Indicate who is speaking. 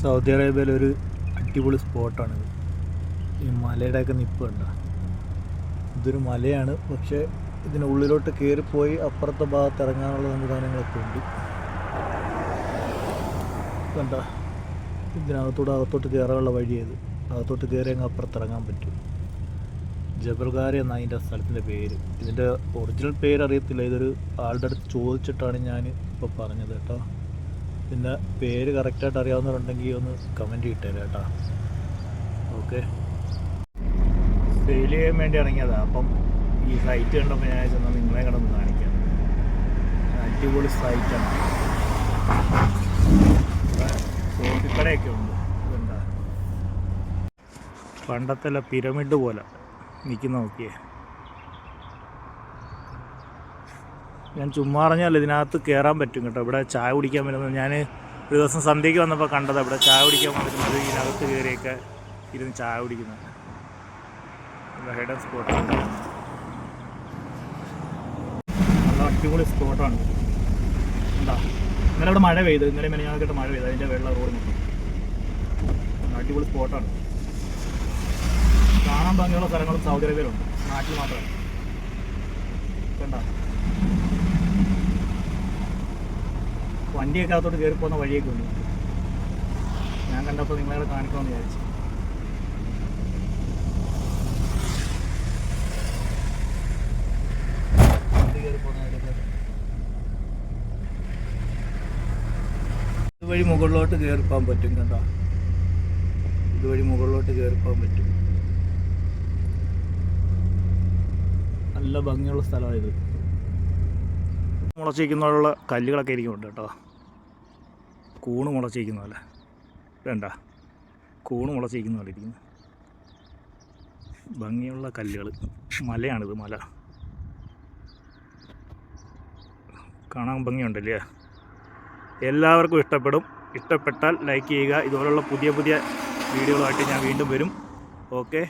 Speaker 1: Saudi അറേബ്യയിലൊരു അടിപൊളി സ്പോട്ടാണിത്. ഈ മലയുടെയൊക്കെ നിപ്പ് കണ്ട. ഇതൊരു മലയാണ്, പക്ഷേ ഇതിനുള്ളിലോട്ട് കയറിപ്പോയി അപ്പുറത്തെ ഭാഗത്ത് ഇറങ്ങാനുള്ള സംവിധാനങ്ങളൊക്കെ ഉണ്ട്. കണ്ട, അകത്തോട്ട് കയറാനുള്ള വഴിയത്. അകത്തോട്ട് കയറി അങ്ങ് അപ്പുറത്ത് ഇറങ്ങാൻ പറ്റും. ജബൽഗാരി എന്നാണ് അതിൻ്റെ സ്ഥലത്തിൻ്റെ പേര്. ഇതിൻ്റെ ഒറിജിനൽ പേര് അറിയത്തില്ല. ഇതൊരു ആളുടെ അടുത്ത് ചോദിച്ചിട്ടാണ് ഞാൻ ഇപ്പോൾ പറഞ്ഞത് കേട്ടോ. പിന്നെ പേര് കറക്റ്റായിട്ട് അറിയാവുന്നവരുണ്ടെങ്കിൽ ഒന്ന് കമൻറ്റ് ഇട്ടേരാ കേട്ടോ. ഓക്കെ, സെയിൽ ചെയ്യാൻ വേണ്ടി ഇറങ്ങിയതാണ്. അപ്പം ഈ സൈറ്റ് കണ്ടപ്പോൾ ഞാൻ ചെന്നാൽ നിങ്ങളെ കിടന്ന് കാണിക്കാം. അടിപൊളി സൈറ്റാണ്. കോഫിക്കടയൊക്കെ ഉണ്ട്. ഇതെന്താ പണ്ടത്തെ പിരമിഡ് പോലെ നിൽക്കുന്ന നോക്കിയേ. ഞാൻ ചുമ്മാ അറിഞ്ഞാൽ ഇതിനകത്ത് കയറാൻ പറ്റും കേട്ടോ. ഇവിടെ ചായ കുടിക്കാൻ പറ്റുന്നത് ഞാൻ ഒരു ദിവസം സന്ധ്യയ്ക്ക് വന്നപ്പോൾ കണ്ടതാണ്. ഇവിടെ ചായ കുടിക്കാൻ പറ്റുന്നത് ഇതിനകത്ത് കയറിയൊക്കെ ഇരുന്ന് ചായ കുടിക്കുന്നത്. ഹൈഡൻ സ്പോട്ടാണ്. നല്ല അടിപൊളി സ്പോട്ടാണ്. എന്താ ഇന്നലെ ഇവിടെ മഴ പെയ്തു. ഇന്നലെ മെനഞ്ഞാൽക്കിട്ട് മഴ പെയ്തു. അതിൻ്റെ വെള്ളം റോഡ് മൊത്തം. അടിപൊളി സ്പോട്ടാണ്. കാണാൻ ഭംഗിയുള്ള സ്ഥലങ്ങളും സൗദി അറേബ്യയിലുണ്ട്, നാട്ടിൽ മാത്രമല്ല. കണ്ട വണ്ടിയൊക്കെ അകത്തോട്ട് കയറി പോകുന്ന വഴിയൊക്കെ ഉണ്ട്. ഞാൻ കണ്ടപ്പോൾ നിങ്ങളെ കാണിക്കാമെന്ന് വിചാരിച്ചു. വണ്ടി കയറി പോകുന്ന ഇതുവഴി മുകളിലോട്ട് കയറിപ്പോകാൻ പറ്റും. കണ്ട, ഇതുവഴി മുകളിലോട്ട് കയറിപ്പോകാൻ പറ്റും. നല്ല ഭംഗിയുള്ള സ്ഥലമാണ് ഇത്. മുളച്ചിരിക്കുന്നതിലുള്ള കല്ലുകളൊക്കെ ഇരിക്കുന്നുണ്ട് കേട്ടോ. കൂണ് മുളച്ചിരിക്കുന്ന പോലെ വേണ്ട, കൂണ് മുളച്ചിരിക്കുന്ന പോലെ ഇരിക്കുന്നു. ഭംഗിയുള്ള കല്ലുകൾ. മലയാണിത്, മല കാണാൻ ഭംഗിയുണ്ടല്ലേ. എല്ലാവർക്കും ഇഷ്ടപ്പെടും. ഇഷ്ടപ്പെട്ടാൽ ലൈക്ക് ചെയ്യുക. ഇതുപോലുള്ള പുതിയ പുതിയ വീഡിയോകളുമായിട്ട് ഞാൻ വീണ്ടും വരും. ഓക്കെ.